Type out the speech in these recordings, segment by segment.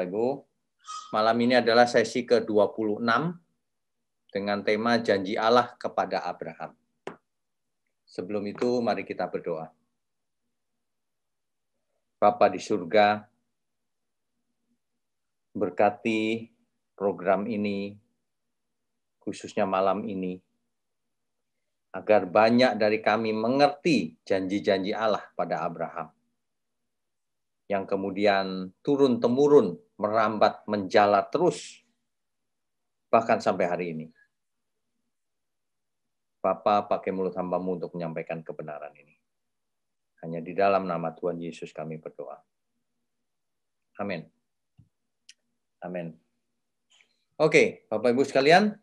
Bapak Ibu. Malam ini adalah sesi ke-26 dengan tema janji Allah kepada Abraham. Sebelum itu, mari kita berdoa. Bapa di surga, berkati program ini, khususnya malam ini, agar banyak dari kami mengerti janji-janji Allah pada Abraham, yang kemudian turun-temurun merambat menjalar terus, bahkan sampai hari ini. Bapa, pakai mulut hamba-Mu untuk menyampaikan kebenaran ini. Hanya di dalam nama Tuhan Yesus kami berdoa. Amin. Amin. Oke, Bapak Ibu sekalian,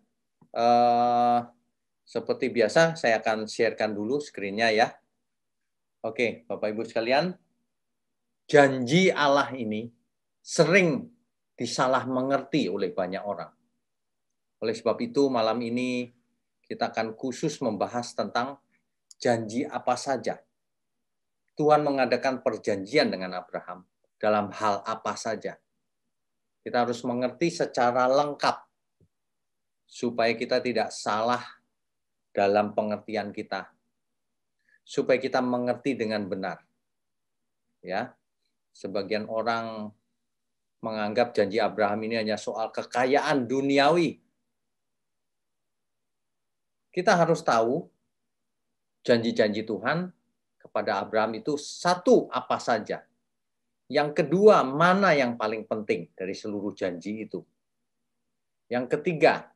seperti biasa saya akan sharekan dulu screen-nya ya. Oke, Bapak Ibu sekalian, janji Allah ini sering disalah mengerti oleh banyak orang. Oleh sebab itu malam ini kita akan khusus membahas tentang janji apa saja. Tuhan mengadakan perjanjian dengan Abraham dalam hal apa saja. Kita harus mengerti secara lengkap supaya kita tidak salah dalam pengertian kita. Supaya kita mengerti dengan benar. Ya. Sebagian orang menganggap janji Abraham ini hanya soal kekayaan duniawi. Kita harus tahu janji-janji Tuhan kepada Abraham itu satu apa saja. Yang kedua, mana yang paling penting dari seluruh janji itu. Yang ketiga,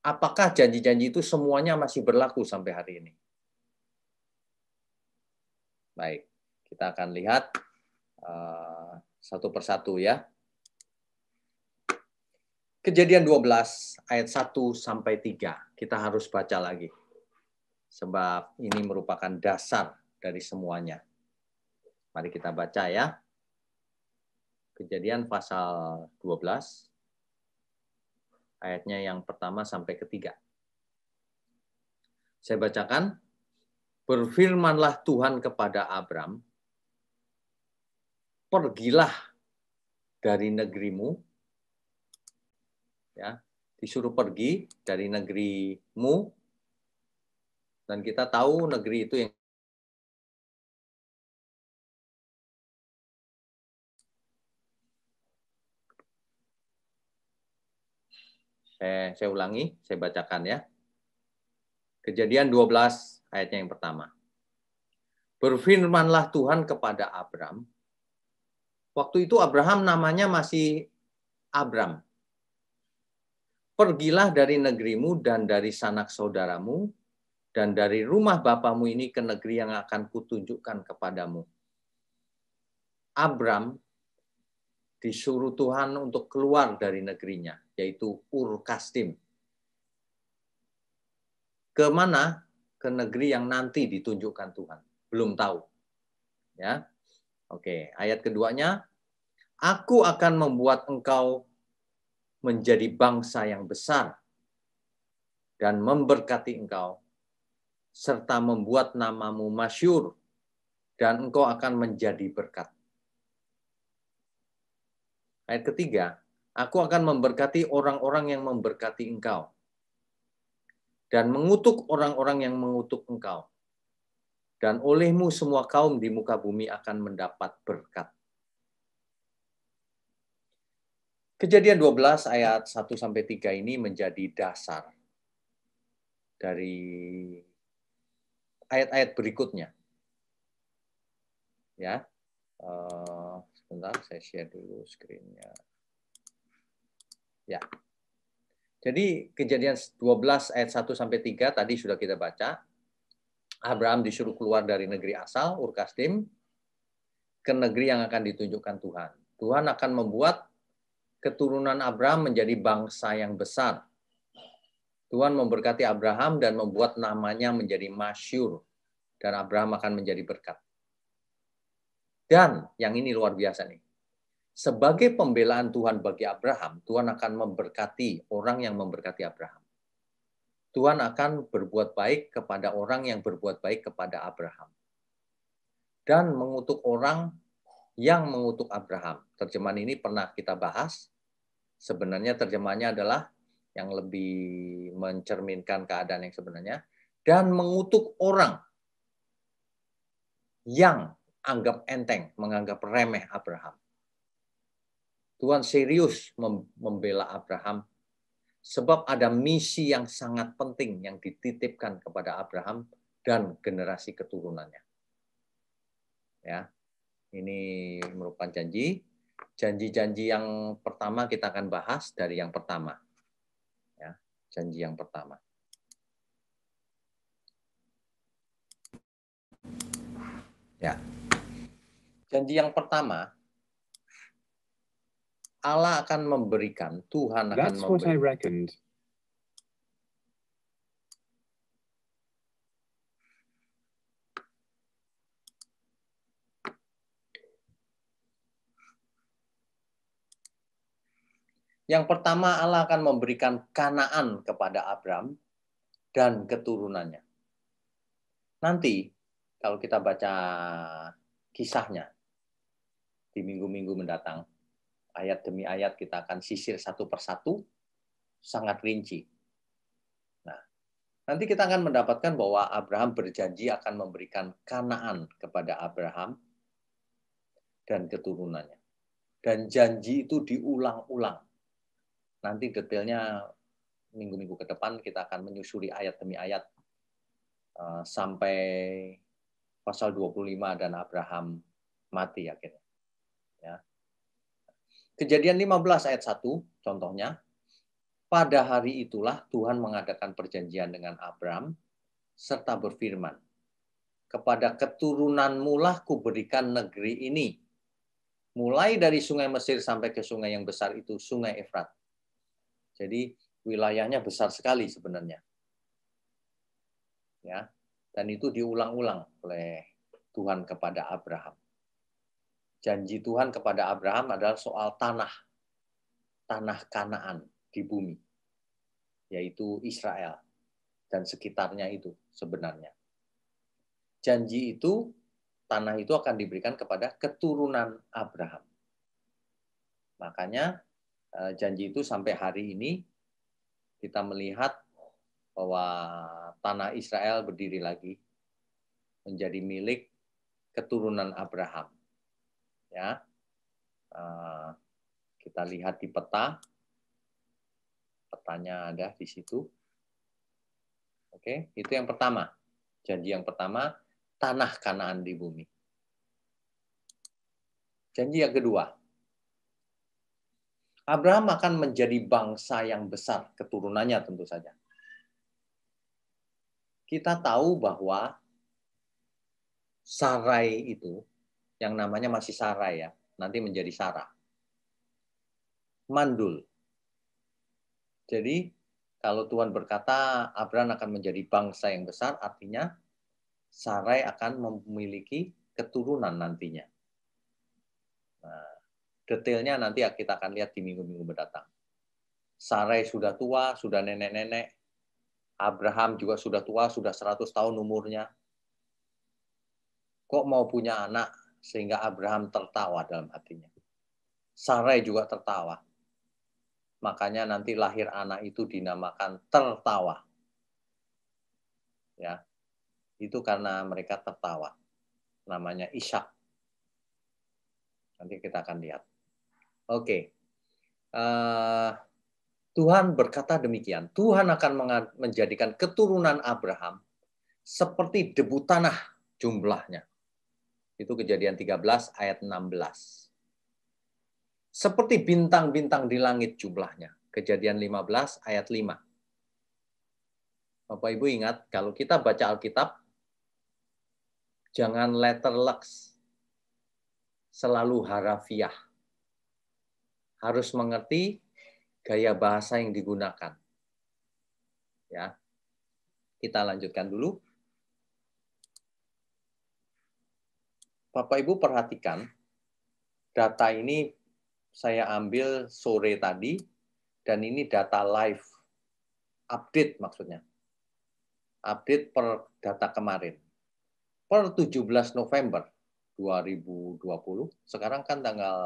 apakah janji-janji itu semuanya masih berlaku sampai hari ini? Baik, kita akan lihat satu persatu ya. Kejadian 12 ayat 1 sampai 3. Kita harus baca lagi. Sebab ini merupakan dasar dari semuanya. Mari kita baca ya. Kejadian pasal 12 ayatnya yang pertama sampai ketiga. Saya bacakan. Berfirmanlah Tuhan kepada Abram, pergilah dari negerimu, ya, disuruh pergi dari negerimu, dan kita tahu negeri itu yang saya ulangi, saya bacakan ya. Kejadian 12 ayatnya yang pertama. Berfirmanlah Tuhan kepada Abram. Waktu itu Abraham namanya masih Abram. Pergilah dari negerimu dan dari sanak saudaramu dan dari rumah bapamu ini ke negeri yang akan kutunjukkan kepadamu. Abram disuruh Tuhan untuk keluar dari negerinya, yaitu Ur Kasdim. Ke mana? Ke negeri yang nanti ditunjukkan Tuhan. Belum tahu. Ya. Oke, ayat keduanya. Aku akan membuat engkau menjadi bangsa yang besar dan memberkati engkau, serta membuat namamu masyhur, dan engkau akan menjadi berkat. Ayat ketiga, aku akan memberkati orang-orang yang memberkati engkau, dan mengutuk orang-orang yang mengutuk engkau. Dan olehmu semua kaum di muka bumi akan mendapat berkat. Kejadian 12 ayat 1-3 ini menjadi dasar dari ayat-ayat berikutnya. Ya, sebentar saya share dulu screen-nya. Ya. Jadi kejadian 12 ayat 1-3 tadi sudah kita baca. Abraham disuruh keluar dari negeri asal, Ur Kasdim, ke negeri yang akan ditunjukkan Tuhan. Tuhan akan membuat keturunan Abraham menjadi bangsa yang besar. Tuhan memberkati Abraham dan membuat namanya menjadi masyhur. Dan Abraham akan menjadi berkat. Dan yang ini luar biasa nih. Sebagai pembelaan Tuhan bagi Abraham, Tuhan akan memberkati orang yang memberkati Abraham. Tuhan akan berbuat baik kepada orang yang berbuat baik kepada Abraham. Dan mengutuk orang yang mengutuk Abraham. Terjemahan ini pernah kita bahas. Sebenarnya terjemahannya adalah yang lebih mencerminkan keadaan yang sebenarnya. Dan mengutuk orang yang anggap enteng, menganggap remeh Abraham. Tuhan serius membela Abraham sebab ada misi yang sangat penting yang dititipkan kepada Abraham dan generasi keturunannya. Ya, ini merupakan janji. Janji-janji yang pertama kita akan bahas dari yang pertama. Ya, janji yang pertama. Ya. Janji yang pertama, Allah akan memberikan, Tuhan akan That's what I memberikan. reckoned. Yang pertama, Allah akan memberikan Kanaan kepada Abraham dan keturunannya. Nanti, kalau kita baca kisahnya di minggu-minggu mendatang, ayat demi ayat kita akan sisir satu persatu, sangat rinci. Nah, nanti kita akan mendapatkan bahwa Abraham berjanji akan memberikan Kanaan kepada Abraham dan keturunannya. Dan janji itu diulang-ulang. Nanti detailnya minggu-minggu ke depan kita akan menyusuri ayat demi ayat sampai pasal 25 dan Abraham mati akhirnya. Ya. Kejadian 15 ayat 1 contohnya, pada hari itulah Tuhan mengadakan perjanjian dengan Abraham serta berfirman, kepada keturunanmu lah kuberikan negeri ini, mulai dari sungai Mesir sampai ke sungai yang besar itu, sungai Efrat. Jadi wilayahnya besar sekali sebenarnya. Ya. Dan itu diulang-ulang oleh Tuhan kepada Abraham. Janji Tuhan kepada Abraham adalah soal tanah Kanaan di bumi, yaitu Israel dan sekitarnya itu sebenarnya. Janji itu, tanah itu akan diberikan kepada keturunan Abraham. Makanya janji itu sampai hari ini kita melihat bahwa tanah Israel berdiri lagi menjadi milik keturunan Abraham. Ya, kita lihat di peta, petanya ada di situ. Oke, itu yang pertama. Janji yang pertama, tanah Kanaan di bumi. Janji yang kedua, Abraham akan menjadi bangsa yang besar, keturunannya tentu saja. Kita tahu bahwa Sarai itu, yang namanya masih Sarai ya, nanti menjadi Sarah. Mandul. Jadi, kalau Tuhan berkata Abraham akan menjadi bangsa yang besar, artinya Sarai akan memiliki keturunan nantinya. Nah, detailnya nanti kita akan lihat di minggu-minggu mendatang. Sarai sudah tua, sudah nenek-nenek. Abraham juga sudah tua, sudah 100 tahun umurnya. Kok mau punya anak sehingga Abraham tertawa dalam hatinya. Sarai juga tertawa. Makanya nanti lahir anak itu dinamakan tertawa. Ya. Itu karena mereka tertawa. Namanya Ishak. Nanti kita akan lihat. Oke. Tuhan berkata demikian. Tuhan akan menjadikan keturunan Abraham seperti debu tanah jumlahnya. Itu Kejadian 13 ayat 16. Seperti bintang-bintang di langit jumlahnya. Kejadian 15 ayat 5. Bapak Ibu ingat, kalau kita baca Alkitab, jangan letterlux, selalu harafiah. Harus mengerti gaya bahasa yang digunakan. Ya. Kita lanjutkan dulu. Bapak Ibu perhatikan, data ini saya ambil sore tadi, dan ini data live, update maksudnya. Update per data kemarin. Per 17 November 2020. Sekarang kan tanggal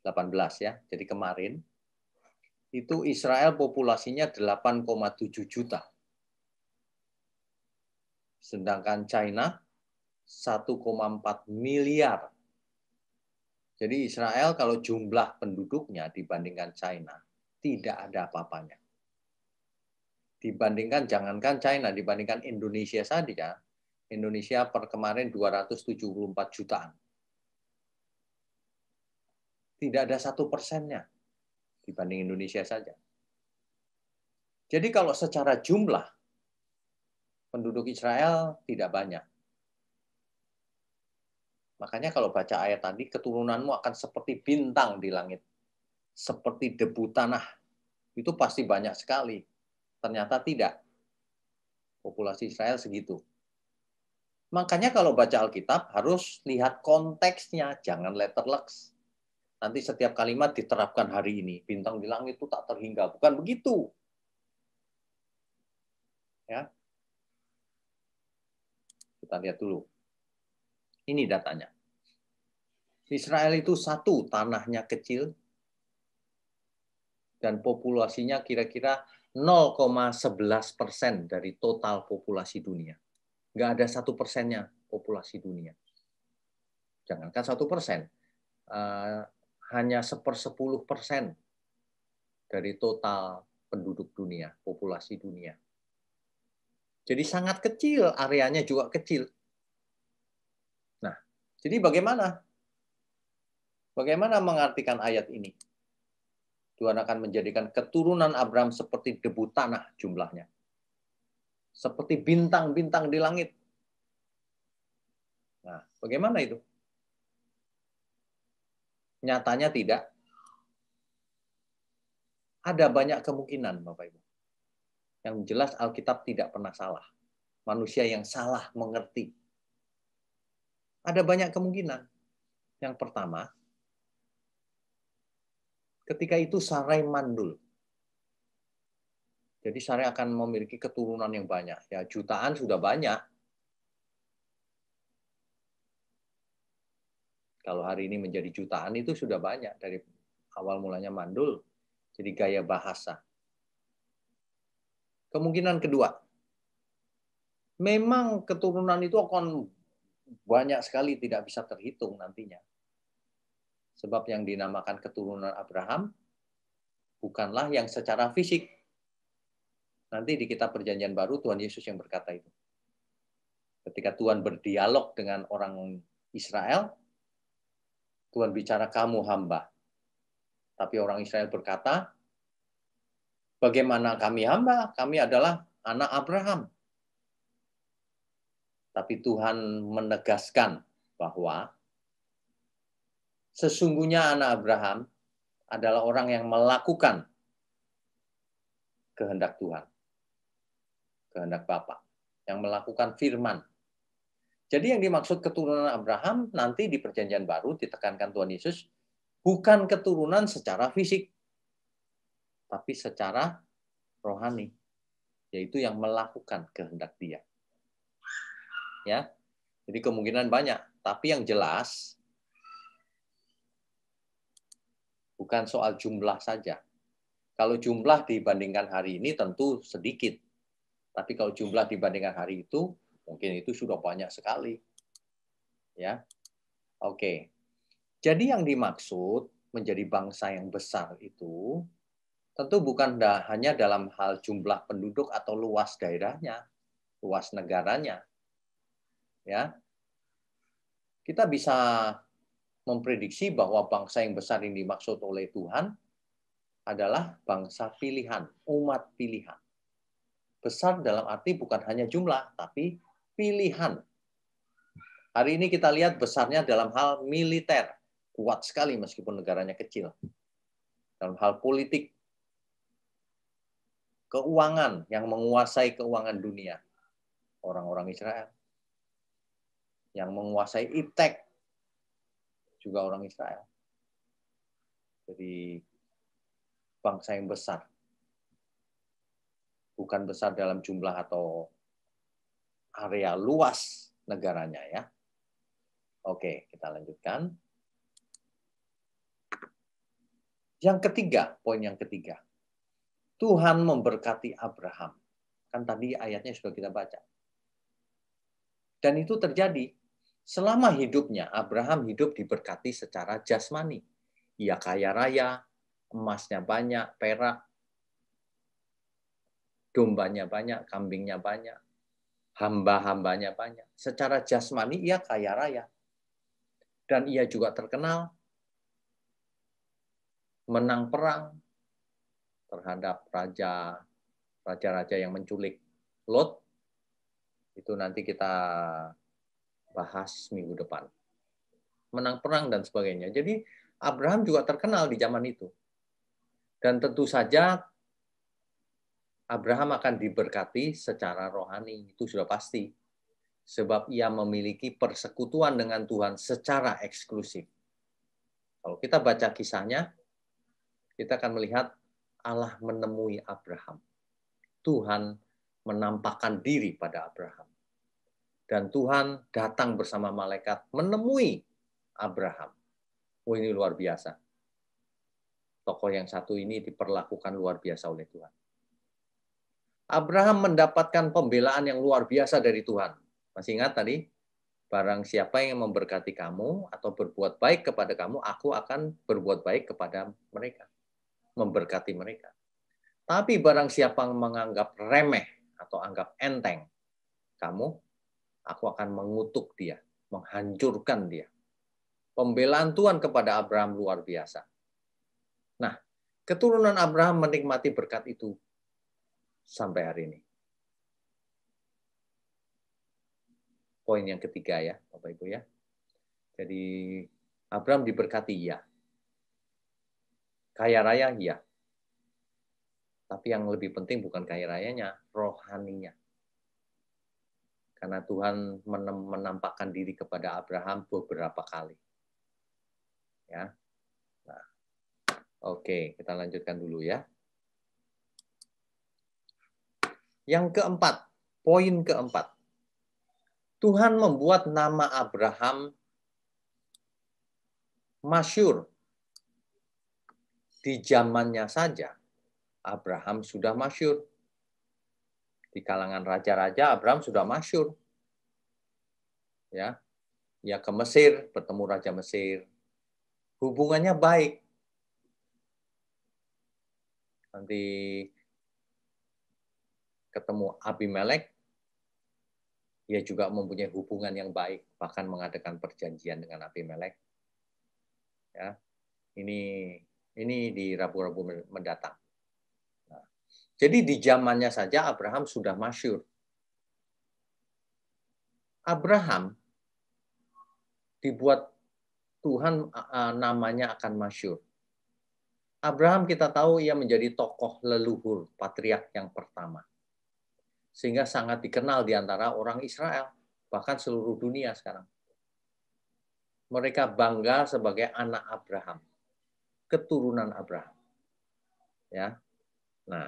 18 ya. Jadi kemarin itu Israel populasinya 8,7 juta. Sedangkan China 1,4 miliar. Jadi Israel kalau jumlah penduduknya dibandingkan China tidak ada apa-apanya. Dibandingkan, jangankan China, dibandingkan Indonesia saja, Indonesia per kemarin 274 jutaan. Tidak ada 1%-nya dibanding Indonesia saja. Jadi kalau secara jumlah, penduduk Israel tidak banyak. Makanya kalau baca ayat tadi, keturunanmu akan seperti bintang di langit. Seperti debu tanah. Itu pasti banyak sekali. Ternyata tidak. Populasi Israel segitu. Makanya kalau baca Alkitab harus lihat konteksnya, jangan letterleks. Nanti setiap kalimat diterapkan hari ini. Bintang di langit itu tak terhingga. Bukan begitu. Ya. Kita lihat dulu. Ini datanya. Israel itu satu, tanahnya kecil, dan populasinya kira-kira 0,11% dari total populasi dunia. Nggak ada 1%-nya populasi dunia. Jangankan 1%, hanya 1/10% dari total penduduk dunia, populasi dunia. Jadi sangat kecil, areanya juga kecil. Nah, jadi bagaimana? Bagaimana mengartikan ayat ini? Tuhan akan menjadikan keturunan Abraham seperti debu tanah jumlahnya. Seperti bintang-bintang di langit. Nah, bagaimana itu? Nyatanya tidak. Ada banyak kemungkinan, Bapak Ibu. Yang jelas Alkitab tidak pernah salah. Manusia yang salah mengerti. Ada banyak kemungkinan. Yang pertama, ketika itu Sarai mandul. Jadi Sarai akan memiliki keturunan yang banyak. Ya, jutaan sudah banyak. Kalau hari ini menjadi jutaan itu sudah banyak. Dari awal mulanya mandul, jadi gaya bahasa. Kemungkinan kedua, memang keturunan itu akan banyak sekali, tidak bisa terhitung nantinya. Sebab yang dinamakan keturunan Abraham bukanlah yang secara fisik. Nanti di kitab Perjanjian Baru Tuhan Yesus yang berkata itu. Ketika Tuhan berdialog dengan orang Israel, Tuhan bicara kamu hamba. Tapi orang Israel berkata, bagaimana kami hamba? Kami adalah anak Abraham. Tapi Tuhan menegaskan bahwa sesungguhnya anak Abraham adalah orang yang melakukan kehendak Tuhan. Kehendak Bapa. Yang melakukan firman. Jadi yang dimaksud keturunan Abraham nanti di Perjanjian Baru ditekankan Tuhan Yesus bukan keturunan secara fisik, tapi secara rohani, yaitu yang melakukan kehendak Dia. Ya, jadi kemungkinan banyak, tapi yang jelas bukan soal jumlah saja. Kalau jumlah dibandingkan hari ini tentu sedikit, tapi kalau jumlah dibandingkan hari itu mungkin itu sudah banyak sekali. Ya, oke. Jadi yang dimaksud menjadi bangsa yang besar itu tentu bukan hanya dalam hal jumlah penduduk atau luas daerahnya, luas negaranya. Ya. Kita bisa memprediksi bahwa bangsa yang besar yang dimaksud oleh Tuhan adalah bangsa pilihan, umat pilihan. Besar dalam arti bukan hanya jumlah, tapi pilihan. Hari ini kita lihat besarnya dalam hal militer. Kuat sekali meskipun negaranya kecil. Dalam hal politik, keuangan yang menguasai keuangan dunia. Orang-orang Israel. Yang menguasai iptek juga orang Israel. Jadi bangsa yang besar. Bukan besar dalam jumlah atau area luas negaranya ya. Oke, kita lanjutkan. Yang ketiga, poin yang ketiga. Tuhan memberkati Abraham. Kan tadi ayatnya sudah kita baca. Dan itu terjadi. Selama hidupnya, Abraham hidup diberkati secara jasmani. Ia kaya raya, emasnya banyak, perak, dombanya banyak, kambingnya banyak, hamba-hambanya banyak. Secara jasmani ia kaya raya. Dan ia juga terkenal menang perang terhadap raja-raja yang menculik Lot. Itu nanti kita bahas minggu depan. Menang perang dan sebagainya. Jadi Abraham juga terkenal di zaman itu. Dan tentu saja Abraham akan diberkati secara rohani. Itu sudah pasti. Sebab ia memiliki persekutuan dengan Tuhan secara eksklusif. Kalau kita baca kisahnya, kita akan melihat Allah menemui Abraham. Tuhan menampakkan diri pada Abraham. Dan Tuhan datang bersama malaikat menemui Abraham. Oh, ini luar biasa. Tokoh yang satu ini diperlakukan luar biasa oleh Tuhan. Abraham mendapatkan pembelaan yang luar biasa dari Tuhan. Masih ingat tadi? Barang siapa yang memberkati kamu atau berbuat baik kepada kamu, aku akan berbuat baik kepada mereka. Memberkati mereka. Tapi barang siapa yang menganggap remeh atau anggap enteng kamu, aku akan mengutuk dia, menghancurkan dia. Pembelaan Tuhan kepada Abraham luar biasa. Nah, keturunan Abraham menikmati berkat itu sampai hari ini. Poin yang ketiga ya, Bapak Ibu ya. Jadi Abraham diberkati ya. Kaya raya ya. Tapi yang lebih penting bukan kaya rayanya, rohaninya. Karena Tuhan menampakkan diri kepada Abraham beberapa kali. Ya. Nah, oke, kita lanjutkan dulu ya. Yang keempat, poin keempat. Tuhan membuat nama Abraham masyhur. Di zamannya saja, Abraham sudah masyhur. Di kalangan raja-raja, Abraham sudah masyhur. Ya, ia ke Mesir, bertemu Raja Mesir. Hubungannya baik. Nanti ketemu Abimelek, ia juga mempunyai hubungan yang baik, bahkan mengadakan perjanjian dengan Abimelek. Ya, ini di Rabu-Rabu mendatang. Nah, jadi di zamannya saja Abraham sudah masyhur. Abraham dibuat Tuhan namanya akan masyhur. Abraham kita tahu ia menjadi tokoh leluhur, patriark yang pertama. Sehingga sangat dikenal di antara orang Israel, bahkan seluruh dunia sekarang. Mereka bangga sebagai anak Abraham, keturunan Abraham. Ya. Nah,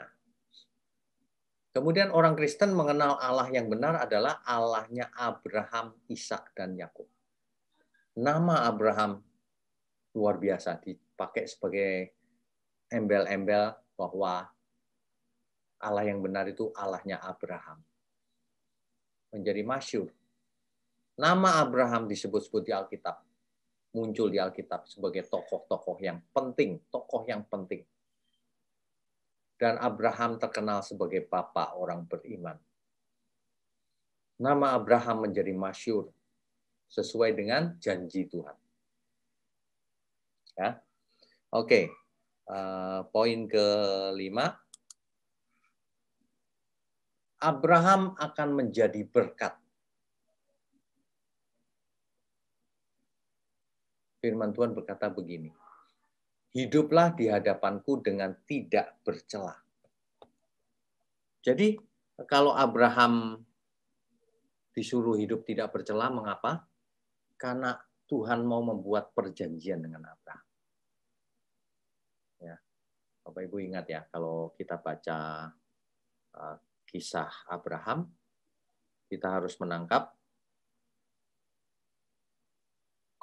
kemudian orang Kristen mengenal Allah yang benar adalah Allahnya Abraham, Ishak, dan Yakub. Nama Abraham luar biasa dipakai sebagai embel-embel bahwa Allah yang benar itu Allahnya Abraham. Menjadi masyhur. Nama Abraham disebut-sebut di Alkitab. Muncul di Alkitab sebagai tokoh-tokoh yang penting. Tokoh yang penting. Dan Abraham terkenal sebagai bapak orang beriman. Nama Abraham menjadi masyhur sesuai dengan janji Tuhan. Ya. Oke. Poin kelima. Abraham akan menjadi berkat. Firman Tuhan berkata begini. Hiduplah di hadapanku dengan tidak bercela. Jadi kalau Abraham disuruh hidup tidak bercela, mengapa? Karena Tuhan mau membuat perjanjian dengan Abraham. Ya, Bapak Ibu ingat ya, kalau kita baca kisah Abraham, kita harus menangkap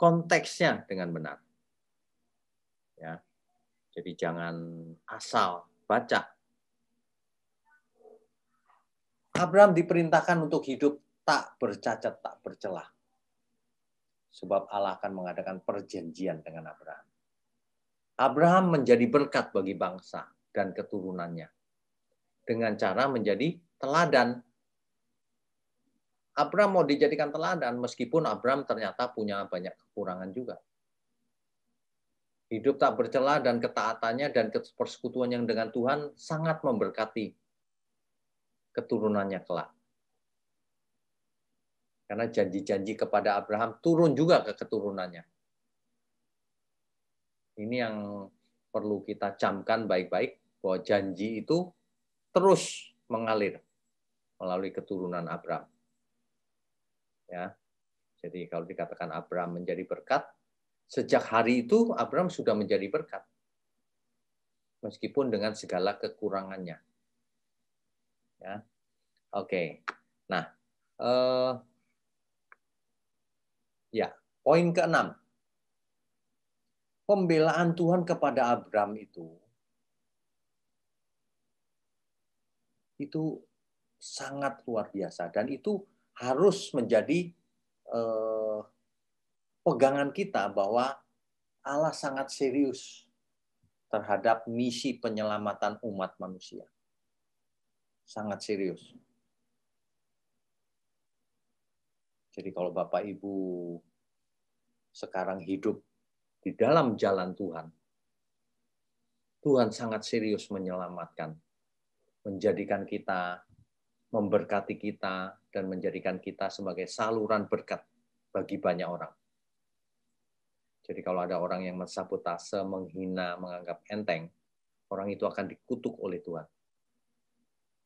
konteksnya dengan benar. Ya. Jadi jangan asal baca. Abraham diperintahkan untuk hidup tak bercacat, tak bercelah. Sebab Allah akan mengadakan perjanjian dengan Abraham. Abraham menjadi berkat bagi bangsa dan keturunannya. Dengan cara menjadi teladan. Abraham mau dijadikan teladan, meskipun Abraham ternyata punya banyak kekurangan juga. Hidup tak bercela dan ketaatannya dan persekutuan yang dengan Tuhan sangat memberkati keturunannya kelak. Karena janji-janji kepada Abraham turun juga ke keturunannya. Ini yang perlu kita camkan baik-baik, bahwa janji itu terus mengalir melalui keturunan Abraham. Ya, jadi kalau dikatakan Abraham menjadi berkat, sejak hari itu Abraham sudah menjadi berkat, meskipun dengan segala kekurangannya. Ya, oke. Nah, ya, poin ke-6. Pembelaan Tuhan kepada Abraham itu sangat luar biasa, dan itu harus menjadi pegangan kita bahwa Allah sangat serius terhadap misi penyelamatan umat manusia. Sangat serius. Jadi kalau Bapak Ibu sekarang hidup di dalam jalan Tuhan, Tuhan sangat serius menyelamatkan, menjadikan kita, memberkati kita, dan menjadikan kita sebagai saluran berkat bagi banyak orang. Jadi kalau ada orang yang mensabotase, menghina, menganggap enteng, orang itu akan dikutuk oleh Tuhan.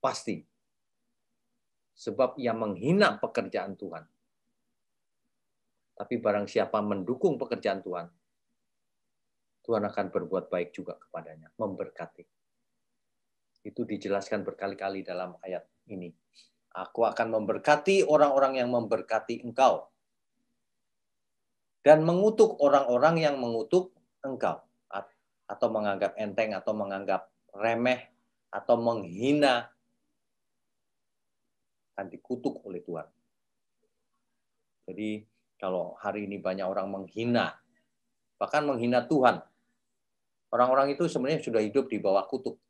Pasti. Sebab ia menghina pekerjaan Tuhan. Tapi barang siapa mendukung pekerjaan Tuhan, Tuhan akan berbuat baik juga kepadanya, memberkati. Itu dijelaskan berkali-kali dalam ayat ini. Aku akan memberkati orang-orang yang memberkati engkau, dan mengutuk orang-orang yang mengutuk engkau, atau menganggap enteng, atau menganggap remeh, atau menghina, akan dikutuk oleh Tuhan. Jadi kalau hari ini banyak orang menghina, bahkan menghina Tuhan, orang-orang itu sebenarnya sudah hidup di bawah kutuk.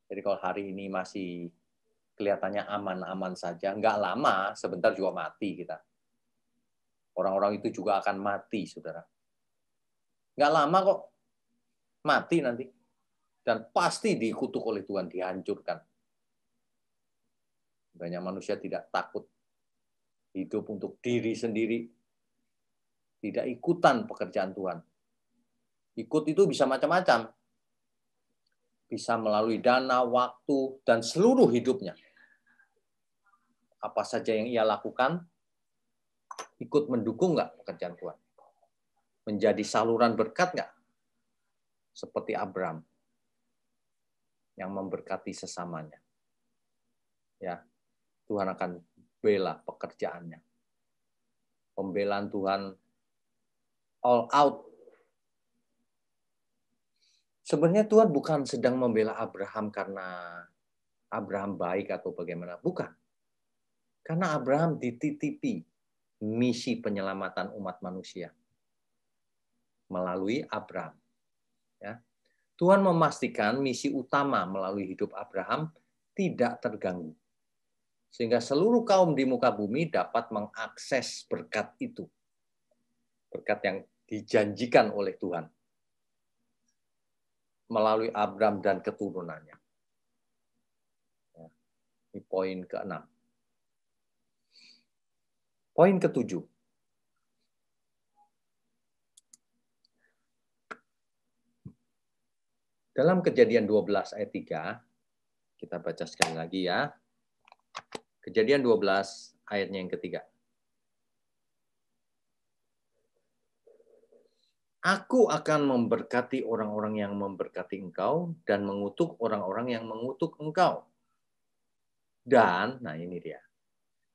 Jadi kalau hari ini masih kelihatannya aman-aman saja, nggak lama, sebentar juga mati kita. Orang-orang itu juga akan mati, saudara. Nggak lama kok, mati nanti. Dan pasti dikutuk oleh Tuhan, dihancurkan. Banyak manusia tidak takut hidup untuk diri sendiri, tidak ikutan pekerjaan Tuhan. Ikut itu bisa macam-macam. Bisa melalui dana, waktu, dan seluruh hidupnya. Apa saja yang ia lakukan, ikut mendukung nggak pekerjaan Tuhan? Menjadi saluran berkat nggak? Seperti Abraham yang memberkati sesamanya. Ya, Tuhan akan bela pekerjaannya. Pembelaan Tuhan all out. Sebenarnya Tuhan bukan sedang membela Abraham karena Abraham baik atau bagaimana. Bukan. Karena Abraham dititipi misi penyelamatan umat manusia melalui Abraham. Ya. Tuhan memastikan misi utama melalui hidup Abraham tidak terganggu. Sehingga seluruh kaum di muka bumi dapat mengakses berkat itu. Berkat yang dijanjikan oleh Tuhan melalui Abraham dan keturunannya. Ini poin ke-6. Poin ke-7. Dalam Kejadian 12 ayat 3, kita baca sekali lagi ya. Kejadian 12 ayatnya yang ketiga. Aku akan memberkati orang-orang yang memberkati engkau dan mengutuk orang-orang yang mengutuk engkau. Dan, nah ini dia.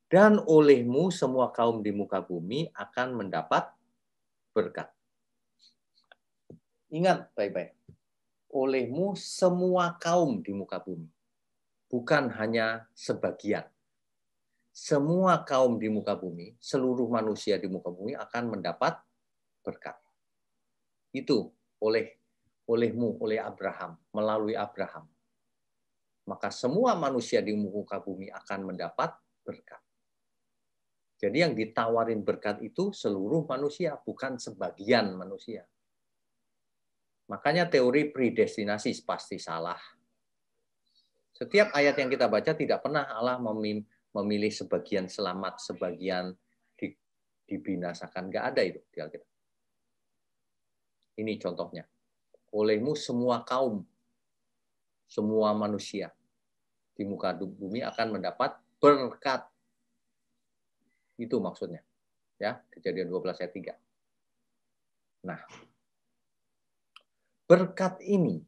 Dan olehmu semua kaum di muka bumi akan mendapat berkat. Ingat baik-baik. Olehmu semua kaum di muka bumi. Bukan hanya sebagian. Semua kaum di muka bumi, seluruh manusia di muka bumi akan mendapat berkat. Itu olehmu, oleh Abraham, melalui Abraham. Maka semua manusia di muka bumi akan mendapat berkat. Jadi yang ditawarin berkat itu seluruh manusia, bukan sebagian manusia. Makanya teori predestinasi pasti salah. Setiap ayat yang kita baca tidak pernah Allah memilih sebagian selamat, sebagian dibinasakan. Nggak ada itu di Alkitab. Ini contohnya. Olehmu semua kaum, semua manusia di muka bumi akan mendapat berkat. Itu maksudnya. Ya, Kejadian 12 ayat 3. Nah, berkat ini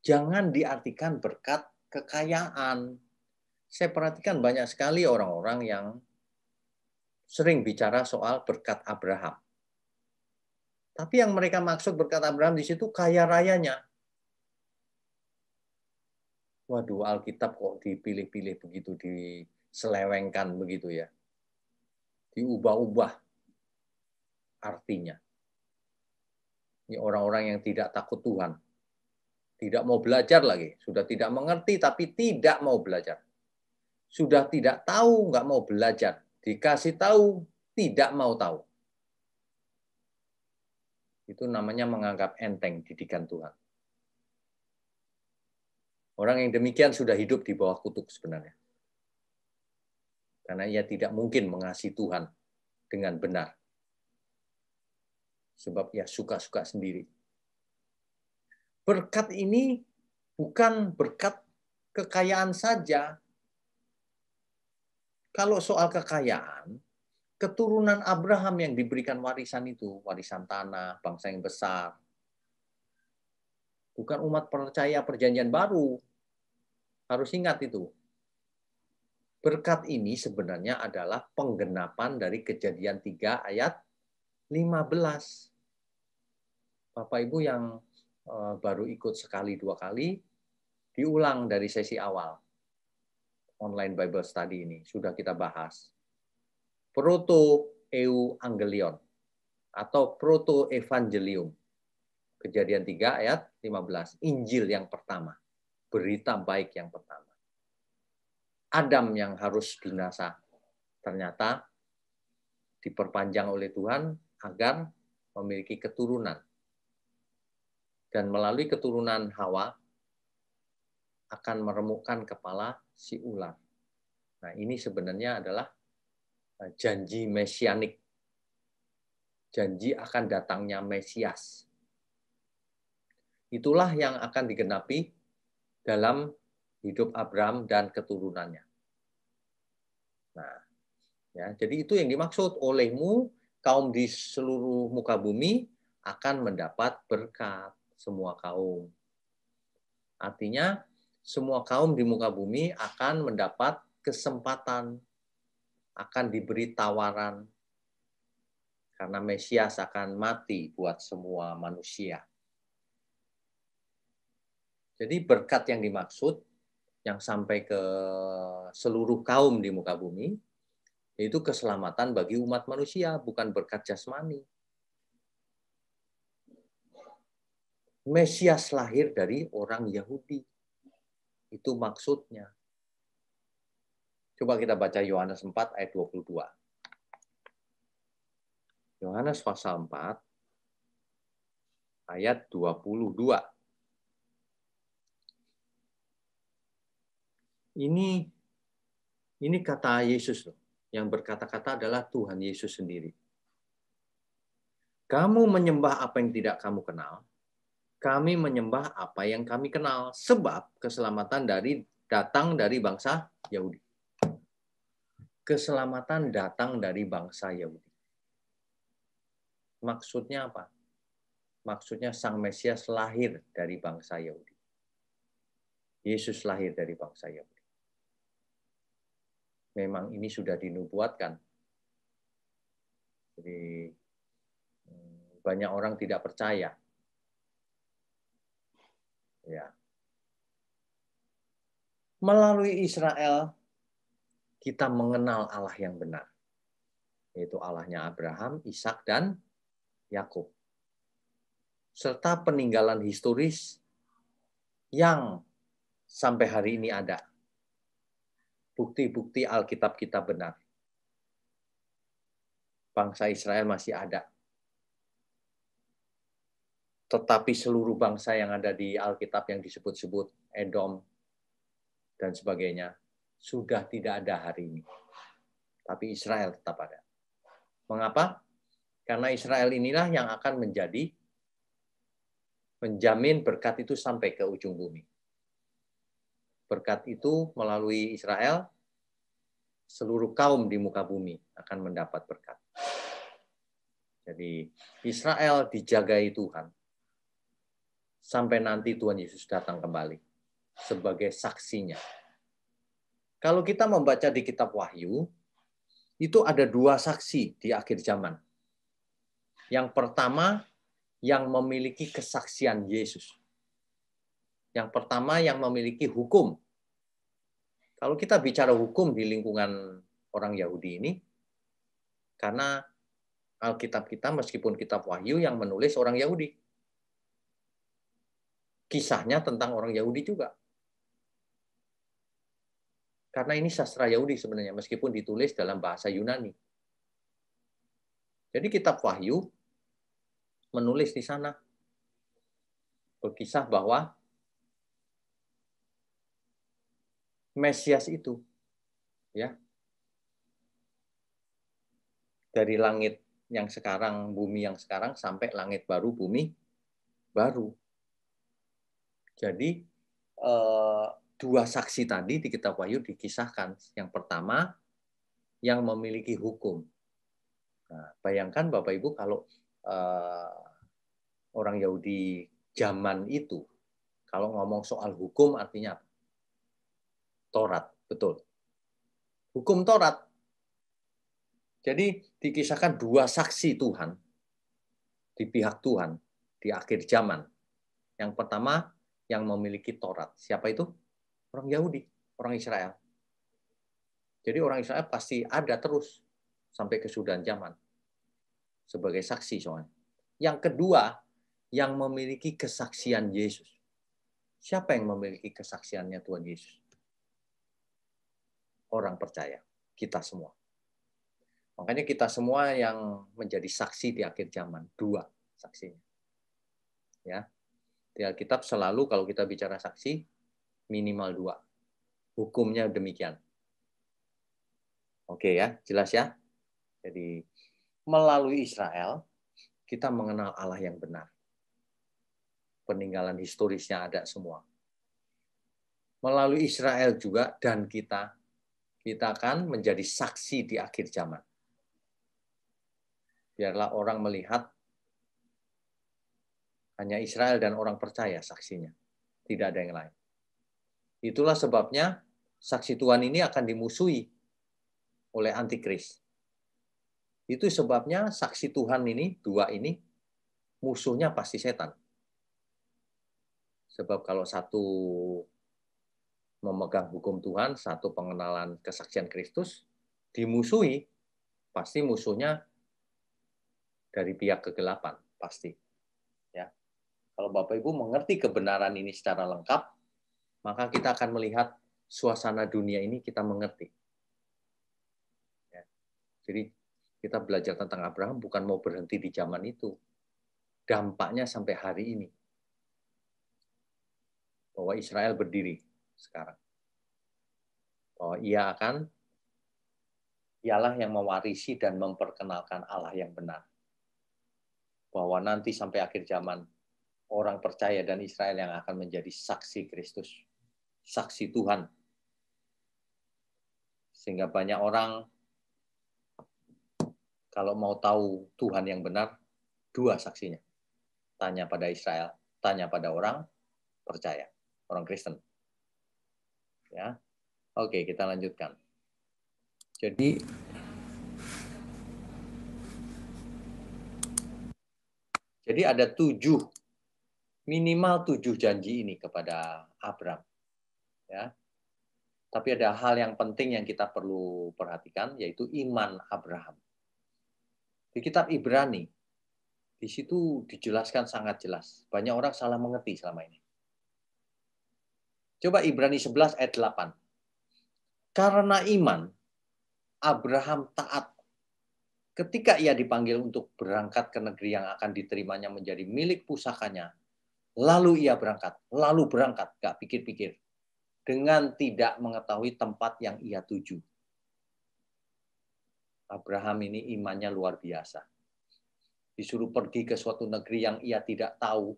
jangan diartikan berkat kekayaan. Saya perhatikan banyak sekali orang-orang yang sering bicara soal berkat Abraham. Tapi yang mereka maksud berkat Abraham di situ kaya rayanya. Waduh, Alkitab kok dipilih-pilih begitu, diselewengkan begitu ya. Diubah-ubah artinya. Ini orang-orang yang tidak takut Tuhan. Tidak mau belajar lagi. Sudah tidak mengerti tapi tidak mau belajar. Sudah tidak tahu, nggak mau belajar. Dikasih tahu, tidak mau tahu. Itu namanya menganggap enteng didikan Tuhan. Orang yang demikian sudah hidup di bawah kutuk sebenarnya. Karena ia tidak mungkin mengasihi Tuhan dengan benar. Sebab ia suka-suka sendiri. Berkat ini bukan berkat kekayaan saja. Kalau soal kekayaan, keturunan Abraham yang diberikan warisan itu, warisan tanah, bangsa yang besar. Bukan umat percaya perjanjian baru. Harus ingat itu. Berkat ini sebenarnya adalah penggenapan dari Kejadian 3 ayat 15. Bapak Ibu yang baru ikut sekali dua kali, diulang dari sesi awal. Online Bible Study ini sudah kita bahas. Proto-Evangelion atau Proto-Evangelium. Kejadian 3 ayat 15. Injil yang pertama. Berita baik yang pertama. Adam yang harus binasa. Ternyata diperpanjang oleh Tuhan agar memiliki keturunan. Dan melalui keturunan Hawa akan meremukkan kepala si ular. Nah, ini sebenarnya adalah janji mesianik. Janji akan datangnya Mesias. Itulah yang akan digenapi dalam hidup Abraham dan keturunannya. Nah, ya, jadi itu yang dimaksud olehmu kaum di seluruh muka bumi akan mendapat berkat, semua kaum. Artinya semua kaum di muka bumi akan mendapat kesempatan, akan diberi tawaran karena Mesias akan mati buat semua manusia. Jadi berkat yang dimaksud yang sampai ke seluruh kaum di muka bumi yaitu keselamatan bagi umat manusia, bukan berkat jasmani. Mesias lahir dari orang Yahudi. Itu maksudnya. Coba kita baca Yohanes 4 ayat 22. Yohanes pasal 4 ayat 22. Ini kata Yesus loh. Yang berkata-kata adalah Tuhan Yesus sendiri. Kamu menyembah apa yang tidak kamu kenal, kami menyembah apa yang kami kenal, sebab keselamatan datang dari bangsa Yahudi. Keselamatan datang dari bangsa Yahudi. Maksudnya apa? Maksudnya Sang Mesias lahir dari bangsa Yahudi. Yesus lahir dari bangsa Yahudi. Memang ini sudah dinubuatkan. Jadi banyak orang tidak percaya. Ya. Melalui Israel kita mengenal Allah yang benar, yaitu Allahnya Abraham, Ishak, dan Yakub. Serta peninggalan historis yang sampai hari ini ada. Bukti-bukti Alkitab kita benar. Bangsa Israel masih ada. Tetapi seluruh bangsa yang ada di Alkitab yang disebut-sebut Edom dan sebagainya sudah tidak ada hari ini. Tapi Israel tetap ada. Mengapa? Karena Israel inilah yang akan menjamin berkat itu sampai ke ujung bumi. Berkat itu melalui Israel, seluruh kaum di muka bumi akan mendapat berkat. Jadi Israel dijagai Tuhan sampai nanti Tuhan Yesus datang kembali sebagai saksinya. Kalau kita membaca di kitab Wahyu, itu ada 2 saksi di akhir zaman. Yang pertama, yang memiliki kesaksian Yesus. Yang pertama, yang memiliki hukum. Kalau kita bicara hukum di lingkungan orang Yahudi ini, karena Alkitab kita, meskipun kitab Wahyu yang menulis orang Yahudi. Kisahnya tentang orang Yahudi juga. Karena ini sastra Yahudi sebenarnya, meskipun ditulis dalam bahasa Yunani. Jadi kitab Wahyu menulis di sana, berkisah bahwa Mesias itu, ya, dari langit yang sekarang, bumi yang sekarang, sampai langit baru, bumi baru. Jadi 2 saksi tadi di kitab Wahyu dikisahkan. Yang pertama, yang memiliki hukum. Nah, bayangkan Bapak Ibu kalau orang Yahudi zaman itu, kalau ngomong soal hukum artinya apa? Taurat, betul. Hukum Taurat. Jadi dikisahkan 2 saksi Tuhan di pihak Tuhan di akhir zaman. Yang pertama, yang memiliki Taurat. Siapa itu? Orang Yahudi, orang Israel. Jadi orang Israel pasti ada terus sampai kesudahan zaman sebagai saksi soalnya. Yang kedua, yang memiliki kesaksian Yesus. Siapa yang memiliki kesaksiannya Tuhan Yesus? Orang percaya, kita semua. Makanya kita semua yang menjadi saksi di akhir zaman, 2 saksinya. Ya. Di Alkitab selalu kalau kita bicara saksi, minimal 2. Hukumnya demikian. Oke ya, jelas ya. Jadi melalui Israel, kita mengenal Allah yang benar. Peninggalan historisnya ada semua. Melalui Israel juga dan kita akan menjadi saksi di akhir zaman. Biarlah orang melihat hanya Israel dan orang percaya saksinya. Tidak ada yang lain. Itulah sebabnya saksi Tuhan ini akan dimusuhi oleh antikris. Itu sebabnya saksi Tuhan ini, 2 ini, musuhnya pasti setan. Sebab kalau satu memegang hukum Tuhan, satu pengenalan kesaksian Kristus, dimusuhi, pasti musuhnya dari pihak kegelapan, pasti. Ya. Kalau Bapak Ibu mengerti kebenaran ini secara lengkap, maka kita akan melihat suasana dunia ini kita mengerti. Ya. Jadi kita belajar tentang Abraham bukan mau berhenti di zaman itu. Dampaknya sampai hari ini. Bahwa Israel berdiri sekarang. Bahwa ialah yang mewarisi dan memperkenalkan Allah yang benar. Bahwa nanti sampai akhir zaman, orang percaya dan Israel yang akan menjadi saksi Kristus. Saksi Tuhan. Sehingga banyak orang kalau mau tahu Tuhan yang benar, 2 saksinya. Tanya pada Israel, tanya pada orang percaya, orang Kristen. Ya. Oke, kita lanjutkan. Jadi Jadi ada minimal 7 janji ini kepada Abraham. Ya. Tapi ada hal yang penting yang kita perlu perhatikan, yaitu iman Abraham. Di kitab Ibrani, di situ dijelaskan sangat jelas. Banyak orang salah mengerti selama ini. Coba Ibrani 11 ayat 8. Karena iman, Abraham taat ketika ia dipanggil untuk berangkat ke negeri yang akan diterimanya menjadi milik pusakanya. Lalu ia berangkat, gak pikir-pikir. Dengan tidak mengetahui tempat yang ia tuju. Abraham ini imannya luar biasa. Disuruh pergi ke suatu negeri yang ia tidak tahu.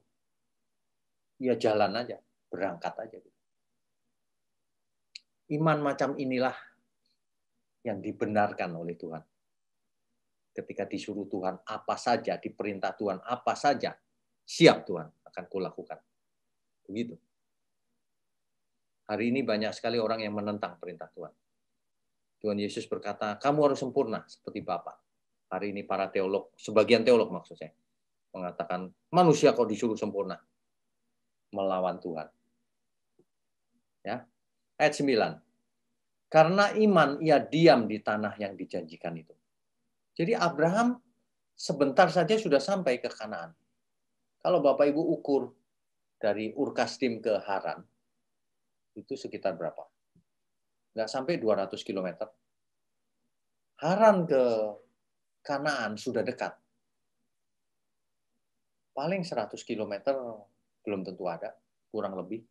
Ia jalan aja, berangkat aja. Iman macam inilah yang dibenarkan oleh Tuhan. Ketika disuruh Tuhan apa saja, diperintah Tuhan apa saja, siap Tuhan akan kulakukan. Begitu. Hari ini banyak sekali orang yang menentang perintah Tuhan. Tuhan Yesus berkata, kamu harus sempurna seperti Bapa. Hari ini para teolog, sebagian teolog maksudnya, mengatakan manusia kok disuruh sempurna. Melawan Tuhan. Ya. Ayat 9. Karena iman ia diam di tanah yang dijanjikan itu. Jadi Abraham sebentar saja sudah sampai ke Kanaan. Kalau Bapak Ibu ukur dari Ur Kasdim ke Haran, itu sekitar berapa? Nggak sampai 200 km. Haran ke Kanaan sudah dekat. Paling 100 km belum tentu ada, kurang lebih.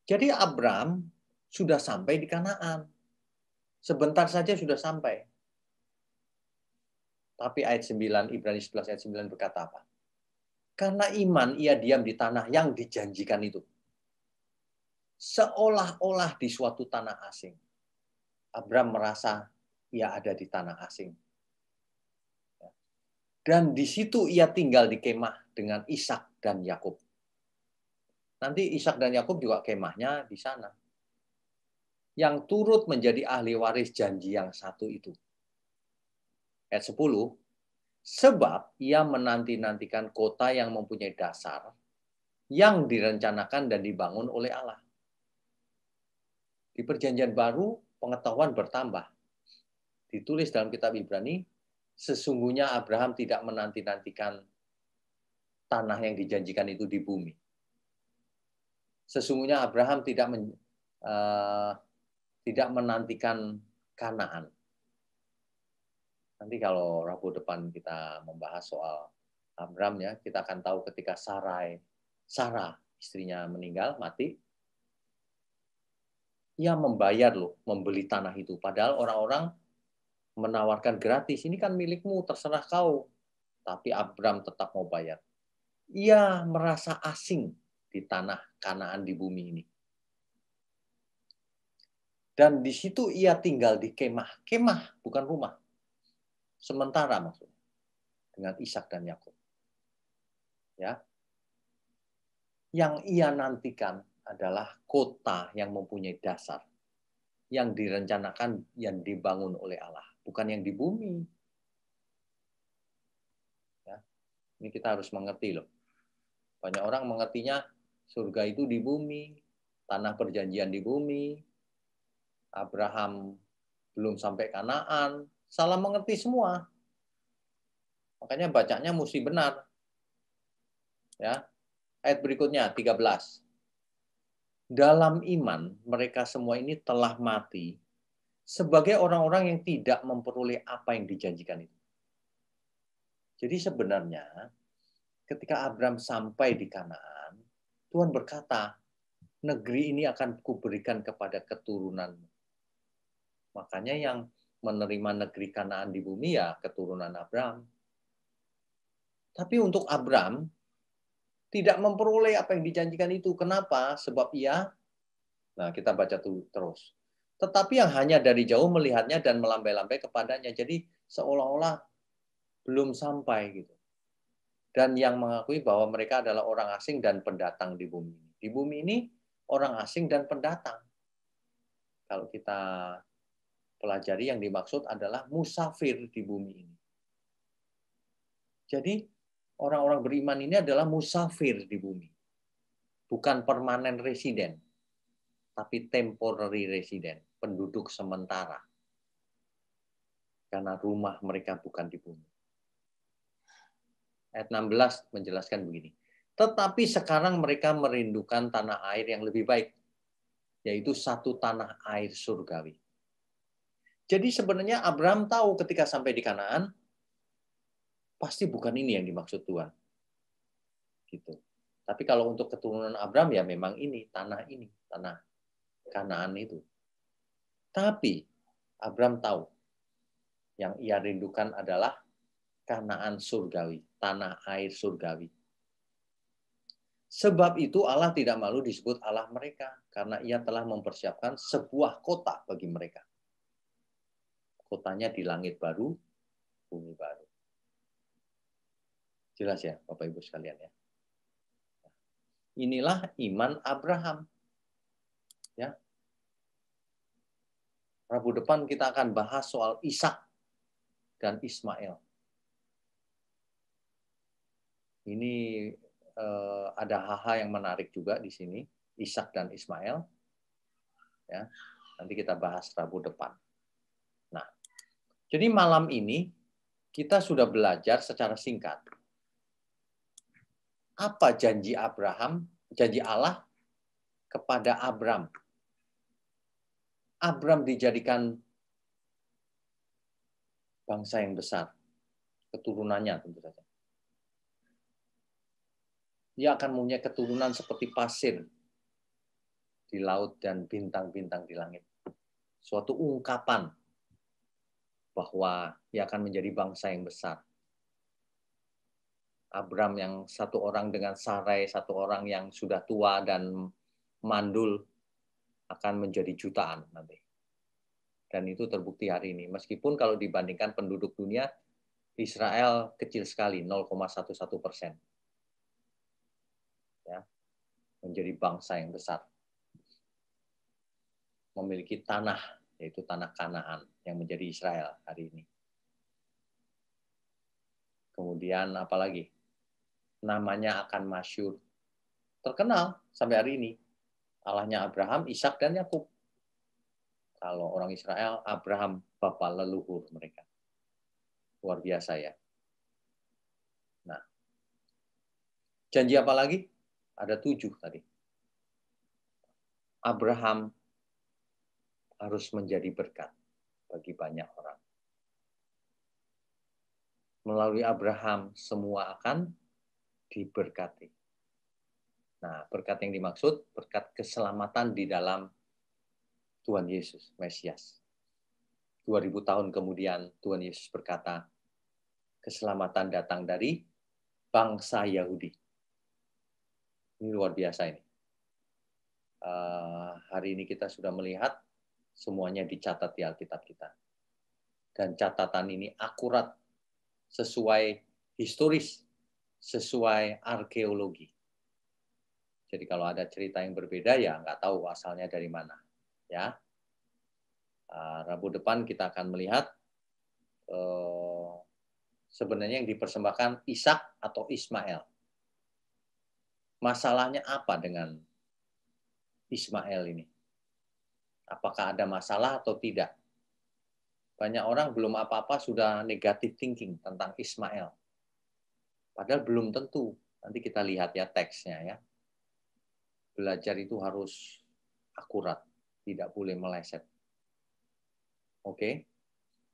Jadi Abraham sudah sampai di Kanaan. Sebentar saja sudah sampai. Tapi ayat 9, Ibrani 11 ayat 9 berkata apa? Karena iman ia diam di tanah yang dijanjikan itu. Seolah-olah di suatu tanah asing. Abraham merasa ia ada di tanah asing. Dan di situ ia tinggal di kemah dengan Ishak dan Yakub. Nanti Ishak dan Yakub juga kemahnya di sana. Yang turut menjadi ahli waris janji yang satu itu. Ayat 10. Sebab ia menanti-nantikan kota yang mempunyai dasar, yang direncanakan dan dibangun oleh Allah. Di perjanjian baru, pengetahuan bertambah. Ditulis dalam kitab Ibrani, sesungguhnya Abraham tidak menanti-nantikan tanah yang dijanjikan itu di bumi. Sesungguhnya Abraham tidak menantikan Kanaan. Nanti kalau Rabu depan kita membahas soal Abraham ya, kita akan tahu ketika Sarah istrinya meninggal, mati, ia membayar loh, membeli tanah itu. Padahal orang-orang menawarkan gratis, ini kan milikmu, terserah kau. Tapi Abraham tetap mau bayar. Ia merasa asing di tanah Kanaan di bumi ini. Dan di situ ia tinggal di kemah. Kemah, bukan rumah. Sementara maksudnya. Dengan Ishak dan Yakub. Ya. Yang ia nantikan adalah kota yang mempunyai dasar. Yang direncanakan, yang dibangun oleh Allah. Bukan yang di bumi. Ya. Ini kita harus mengerti loh. Banyak orang mengertinya surga itu di bumi. Tanah perjanjian di bumi. Abraham belum sampai Kanaan. Salah mengerti semua. Makanya bacanya mesti benar. Ya. Ayat berikutnya 13. Dalam iman mereka semua ini telah mati sebagai orang-orang yang tidak memperoleh apa yang dijanjikan itu. Jadi sebenarnya ketika Abraham sampai di Kanaan, Tuhan berkata, negeri ini akan kuberikan kepada keturunanmu. Makanya yang menerima negeri Kanaan di bumi ya keturunan Abraham. Tapi untuk Abraham tidak memperoleh apa yang dijanjikan itu. Kenapa? Sebab ia, nah kita baca terus. Tetapi yang hanya dari jauh melihatnya dan melambai-lambai kepadanya. Jadi seolah-olah belum sampai gitu. Dan yang mengakui bahwa mereka adalah orang asing dan pendatang di bumi ini. Di bumi ini orang asing dan pendatang. Kalau kita pelajari yang dimaksud adalah musafir di bumi ini. Jadi orang-orang beriman ini adalah musafir di bumi. Bukan permanen residen, tapi temporary resident, penduduk sementara. Karena rumah mereka bukan di bumi. Ayat 16 menjelaskan begini. Tetapi sekarang mereka merindukan tanah air yang lebih baik, yaitu satu tanah air surgawi. Jadi sebenarnya Abraham tahu ketika sampai di Kanaan, pasti bukan ini yang dimaksud Tuhan. Gitu. Tapi kalau untuk keturunan Abraham ya memang ini, tanah Kanaan itu. Tapi Abraham tahu yang ia rindukan adalah Kanaan surgawi, tanah air surgawi. Sebab itu Allah tidak malu disebut Allah mereka, karena ia telah mempersiapkan sebuah kota bagi mereka. Kotanya di langit baru, bumi baru. Jelas ya Bapak Ibu sekalian ya. Inilah iman Abraham. Ya. Rabu depan kita akan bahas soal Ishak dan Ismail. Ini ada hal-hal yang menarik juga di sini, Ishak dan Ismail. Ya, nanti kita bahas Rabu depan. Nah, jadi malam ini kita sudah belajar secara singkat apa janji Allah kepada Abram. Abram dijadikan bangsa yang besar, keturunannya tentu saja. Dia akan mempunyai keturunan seperti pasir di laut dan bintang-bintang di langit. Suatu ungkapan bahwa dia akan menjadi bangsa yang besar. Abram yang satu orang dengan Sarai, satu orang yang sudah tua dan mandul akan menjadi jutaan nanti. Dan itu terbukti hari ini. Meskipun kalau dibandingkan penduduk dunia, Israel kecil sekali, 0,11%. Ya, menjadi bangsa yang besar. Memiliki tanah, yaitu tanah Kanaan, yang menjadi Israel hari ini. Kemudian apalagi? Namanya akan masyhur. Terkenal sampai hari ini. Allahnya Abraham, Ishak, dan Yakub. Kalau orang Israel, Abraham, bapa leluhur mereka. Luar biasa ya. Nah, janji apa lagi? Ada 7 tadi. Abraham harus menjadi berkat bagi banyak orang. Melalui Abraham, semua akan diberkati. Nah, berkat yang dimaksud, berkat keselamatan di dalam Tuhan Yesus, Mesias. 2000 tahun kemudian Tuhan Yesus berkata, keselamatan datang dari bangsa Yahudi. Ini luar biasa ini. Hari ini kita sudah melihat semuanya dicatat di Alkitab kita. Dan catatan ini akurat, sesuai historis, sesuai arkeologi. Jadi kalau ada cerita yang berbeda ya nggak tahu asalnya dari mana. Ya, Rabu depan kita akan melihat sebenarnya yang dipersembahkan Ishak atau Ismail. Masalahnya apa dengan Ismail ini? Apakah ada masalah atau tidak? Banyak orang belum apa-apa sudah negative thinking tentang Ismail. Padahal belum tentu. Nanti kita lihat ya teksnya ya. Belajar itu harus akurat, tidak boleh meleset. Oke?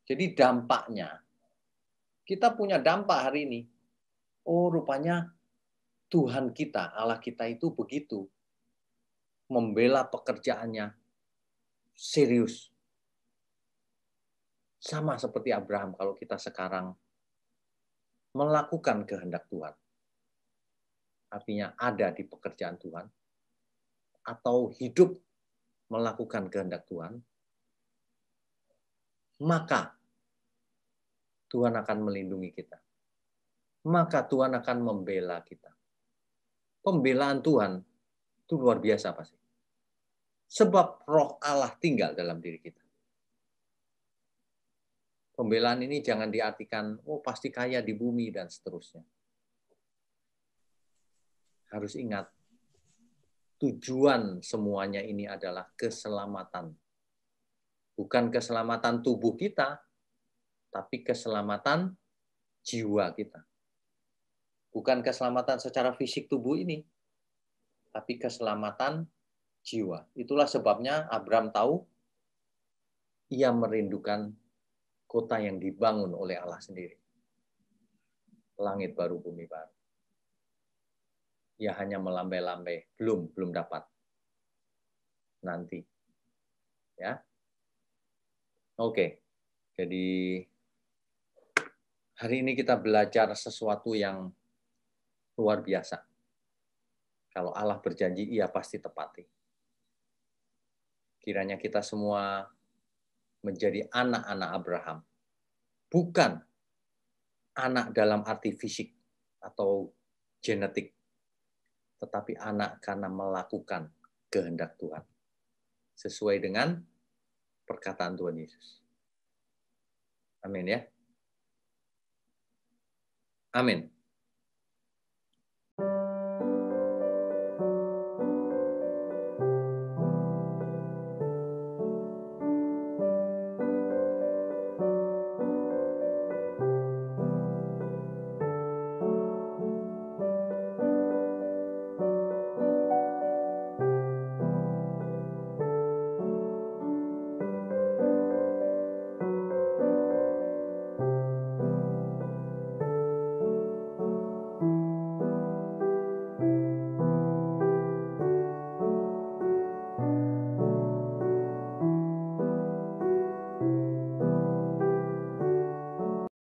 Jadi dampaknya, kita punya dampak hari ini. Oh, rupanya Tuhan kita, Allah kita itu begitu. Membela pekerjaannya serius. Sama seperti Abraham kalau kita sekarang melakukan kehendak Tuhan. Artinya ada di pekerjaan Tuhan. Atau hidup melakukan kehendak Tuhan, maka Tuhan akan melindungi kita. Maka Tuhan akan membela kita. Pembelaan Tuhan itu luar biasa pasti. Sebab roh Allah tinggal dalam diri kita. Pembelaan ini jangan diartikan, oh pasti kaya di bumi dan seterusnya. harus ingat, tujuan semuanya ini adalah keselamatan. Bukan keselamatan tubuh kita, tapi keselamatan jiwa kita. Bukan keselamatan secara fisik tubuh ini, tapi keselamatan jiwa. Itulah sebabnya Abraham tahu ia merindukan kota yang dibangun oleh Allah sendiri. Langit baru, bumi baru. Ia hanya melambai-lambai, belum dapat. Nanti. Ya. Oke. Jadi hari ini kita belajar sesuatu yang luar biasa. Kalau Allah berjanji, ia pasti tepati. Kiranya kita semua menjadi anak-anak Abraham. Bukan anak dalam arti fisik atau genetik, tetapi anak karena melakukan kehendak Tuhan. Sesuai dengan perkataan Tuhan Yesus. Amin ya. Amin.